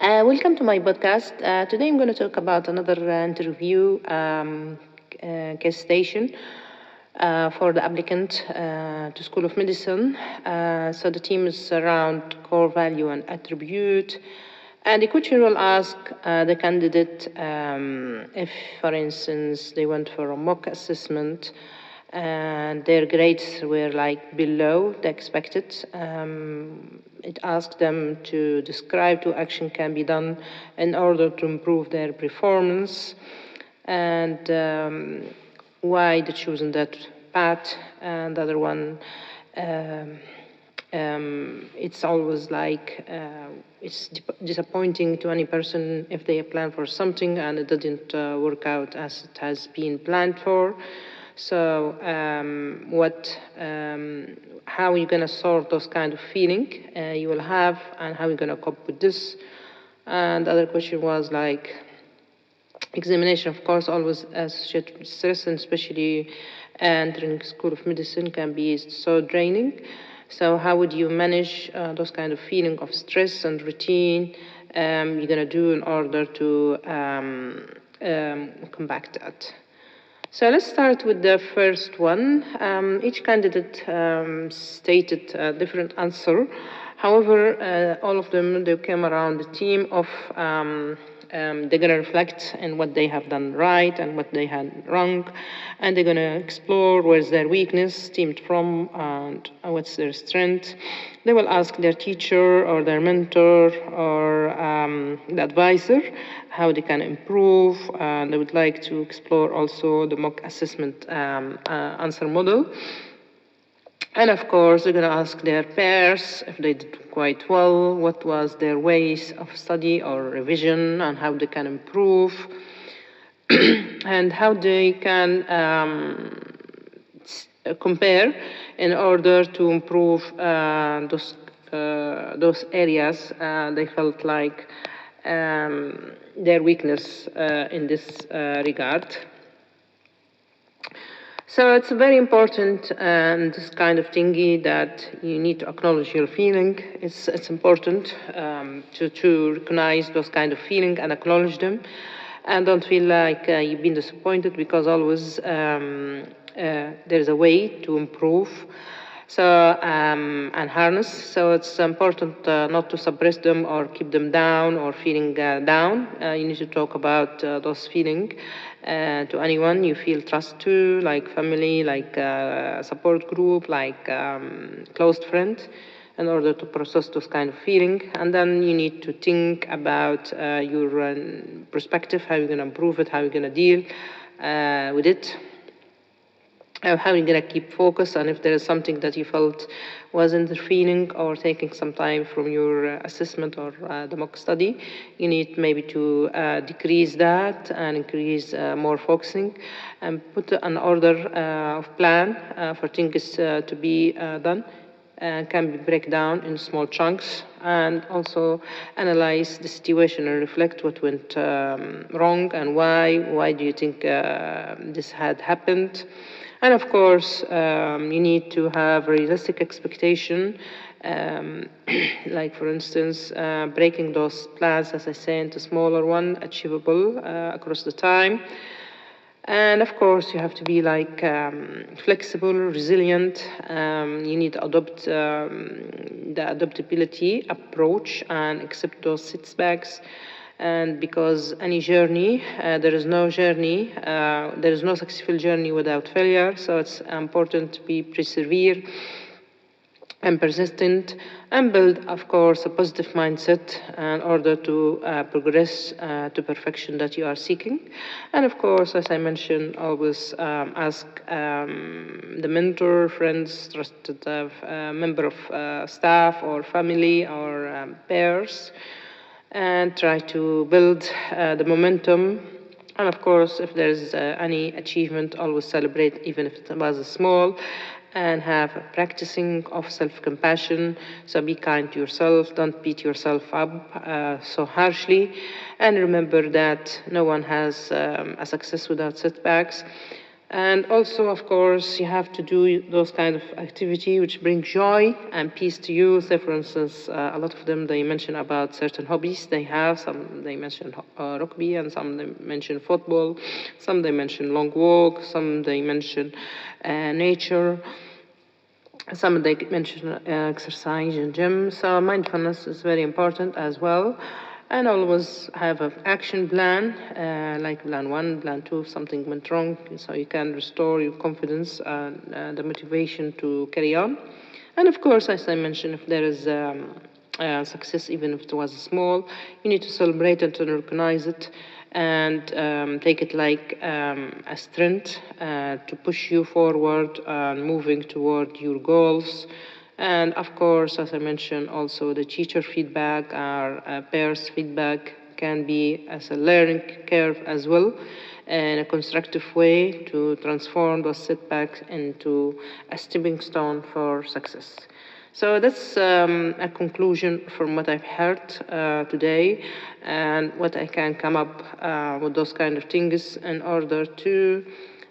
Welcome to my podcast. Today I'm going to talk about another interview case station for the applicant to School of Medicine. So the team is around core value and attribute. And the question will ask the candidate if, for instance, they went for a mock assessment and their grades were like below the expected. It asks them to describe two actions can be done in order to improve their performance and why they chosen that path. And the other one, it's always like it's disappointing to any person if they plan for something and it didn't work out as it has been planned for. So how are you going to sort those kind of feeling you will have, and how are you going to cope with this? And the other question was like, examination, of course, always associated with stress, and especially entering School of Medicine can be so draining. So how would you manage those kind of feeling of stress and routine you're going to do in order to combat that? So let's start with the first one. Each candidate stated a different answer. However, all of them, they came around the theme of they're going to reflect on what they have done right and what they had wrong, and they're going to explore where's their weakness stemmed from and what's their strength. They will ask their teacher or their mentor or the advisor how they can improve, and they would like to explore also the mock assessment answer model. And of course, they're going to ask their peers if they did quite well, what was their ways of study or revision, and how they can improve, and how they can compare in order to improve those areas they felt like their weakness in this regard. So it's very important, and this kind of thingy, that you need to acknowledge your feeling. It's important to recognize those kind of feeling and acknowledge them, and don't feel like you've been disappointed, because always there's a way to improve. So and harness. So it's important not to suppress them or keep them down or feeling down. You need to talk about those feelings to anyone you feel trust to, like family, like support group, like close friend, in order to process those kind of feeling. And then you need to think about your perspective, how you're going to improve it, how you're going to deal with it. How you're going to keep focus, and if there is something that you felt was interfering or taking some time from your assessment or the mock study, you need maybe to decrease that and increase more focusing, and put an order of plan for things to be done. Can be break down in small chunks, and also analyze the situation and reflect what went wrong and why. Why do you think this had happened? And of course, you need to have realistic expectation, like for instance, breaking those plans, as I say, into smaller one, achievable across the time. And of course, you have to be like flexible, resilient. You need to adopt the adaptability approach and accept those setbacks. And because any journey, there is no successful journey without failure. So it's important to be persevere and persistent, and build, of course, a positive mindset in order to progress to perfection that you are seeking. And of course, as I mentioned, always ask the mentor, friends, trusted member of staff or family or peers, and try to build the momentum. And of course, if there's any achievement, always celebrate, even if it was small, and have a practicing of self-compassion. So be kind to yourself, don't beat yourself up so harshly, and remember that no one has a success without setbacks. And also, of course, you have to do those kind of activity which bring joy and peace to you. Say, for instance, a lot of them, they mention about certain hobbies they have. Some they mention rugby, and some they mention football. Some they mention long walk. Some they mention nature. Some they mention exercise and gym. So mindfulness is very important as well. And always have an action plan, like plan 1, plan 2, if something went wrong, so you can restore your confidence and the motivation to carry on. And of course, as I mentioned, if there is success, even if it was small, you need to celebrate it and recognize it, and take it like a strength to push you forward and moving toward your goals. And of course, as I mentioned, also the teacher feedback or peers feedback can be as a learning curve as well, in a constructive way to transform those setbacks into a stepping stone for success. So that's a conclusion from what I've heard today, and what I can come up with those kind of things in order to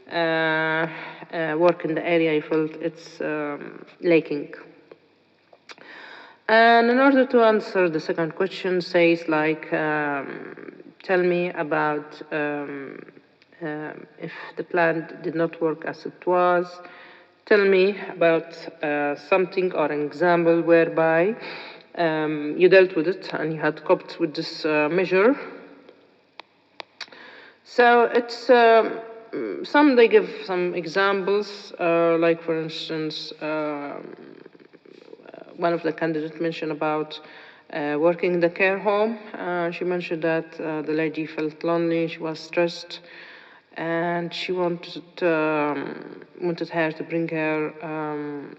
work in the area I felt it's lacking. And in order to answer the second question, says like, tell me about if the plan did not work as it was. Tell me about something or an example whereby you dealt with it and you had coped with this measure. So it's some they give some examples, like for instance. One of the candidates mentioned about working in the care home. She mentioned that the lady felt lonely, she was stressed, and she wanted her to bring her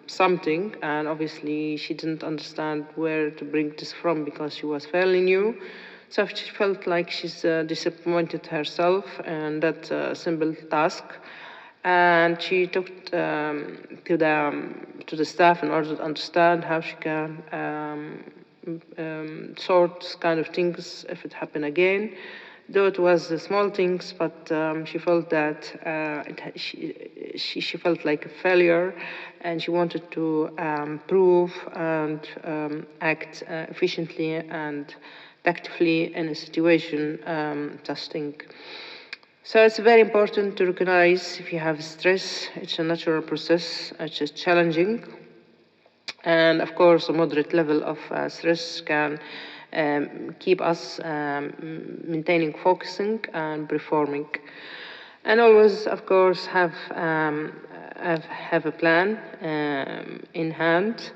something, and obviously she didn't understand where to bring this from because she was fairly new. So she felt like she's disappointed herself in that simple task. And she talked to the staff in order to understand how she can sort kind of things if it happened again. Though it was small things, but she felt that she felt like a failure, and she wanted to prove and act efficiently and tactfully in a situation testing. So it's very important to recognize if you have stress, it's a natural process, it's just challenging. And of course, a moderate level of stress can keep us maintaining focusing and performing. And always, of course, have a plan in hand,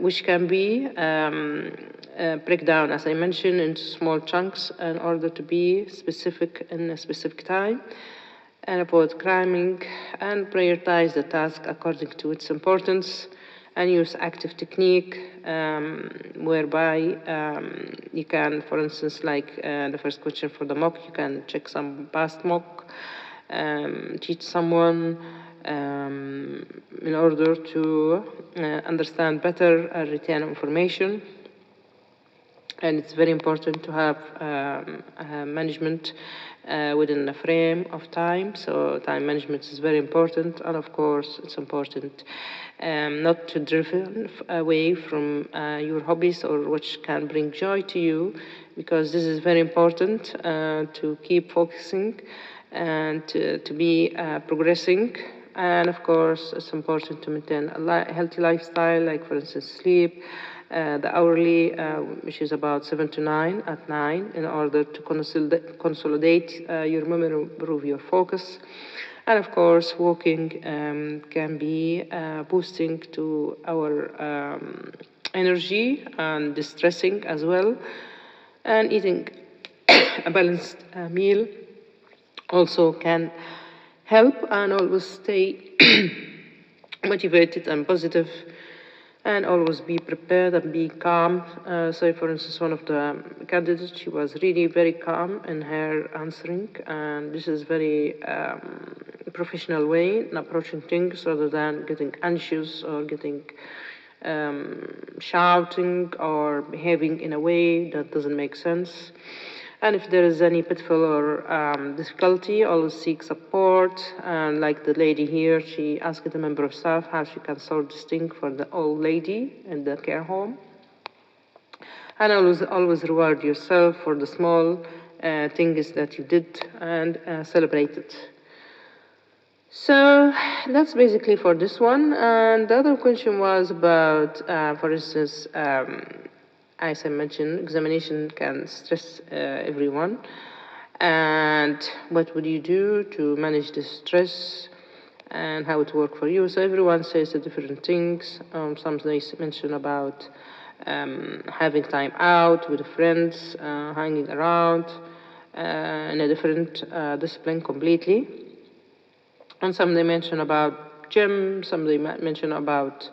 which can be breakdown, as I mentioned, into small chunks in order to be specific in a specific time, and avoid cramming, and prioritize the task according to its importance, and use active technique whereby you can, for instance, like the first question for the mock, you can check some past mock, teach someone in order to understand better retain information. And it's very important to have management within a frame of time. So time management is very important. And of course, it's important not to drift away from your hobbies or which can bring joy to you, because this is very important to keep focusing and to be progressing. And of course, it's important to maintain a healthy lifestyle, like for instance, sleep, the hourly, which is about 7 to 9 at 9, in order to consolidate your memory, improve your focus. And of course, walking can be boosting to our energy and distressing as well. And eating a balanced meal also can help, and always stay motivated and positive, and always be prepared and be calm. So for instance, one of the candidates, she was really very calm in her answering, and this is very professional way in approaching things rather than getting anxious or getting shouting or behaving in a way that doesn't make sense. And if there is any pitfall or difficulty, always seek support. And like the lady here, she asked a member of staff how she can solve this thing for the old lady in the care home. And always reward yourself for the small things that you did and celebrate it. So that's basically for this one. And the other question was about, for instance, as I mentioned, examination can stress everyone. And what would you do to manage the stress and how it work for you? So everyone says the different things. Some they mention about having time out with friends, hanging around in a different discipline completely. And some they mention about gym, some they mention about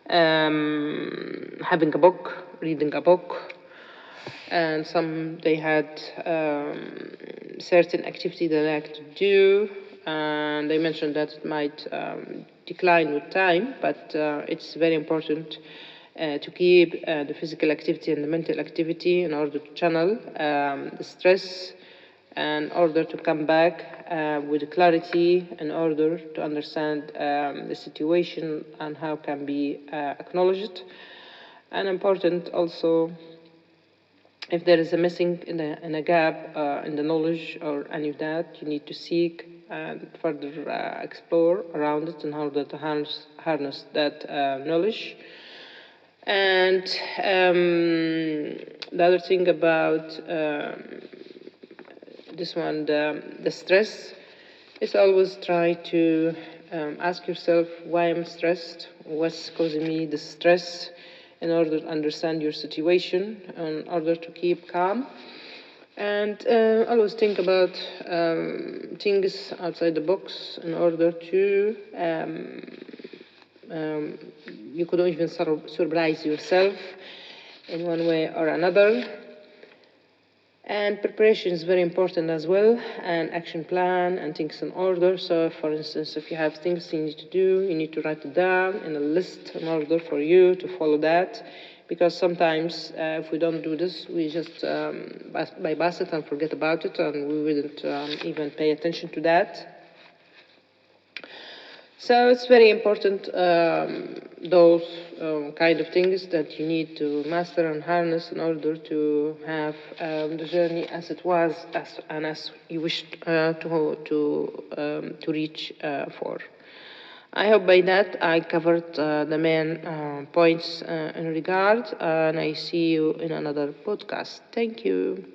having a book, reading a book, and some they had certain activity they like to do, and they mentioned that it might decline with time, but it's very important to keep the physical activity and the mental activity in order to channel the stress, in order to come back with clarity, in order to understand the situation and how can be acknowledged. And important also, if there is a missing in a gap in the knowledge or any of that, you need to seek and further explore around it in order to harness that knowledge. And the other thing about this one, the stress, is always try to ask yourself why I'm stressed, what's causing me the stress, in order to understand your situation, in order to keep calm. And always think about things outside the box in order to, you could even surprise yourself in one way or another. And preparation is very important as well, and action plan and things in order. So, for instance, if you have things you need to do, you need to write it down in a list in order for you to follow that. Because sometimes if we don't do this, we just bypass it and forget about it, and we wouldn't even pay attention to that. So it's very important, those kind of things that you need to master and harness in order to have the journey as it was as you wished to reach for. I hope by that I covered the main points in regard, and I see you in another podcast. Thank you.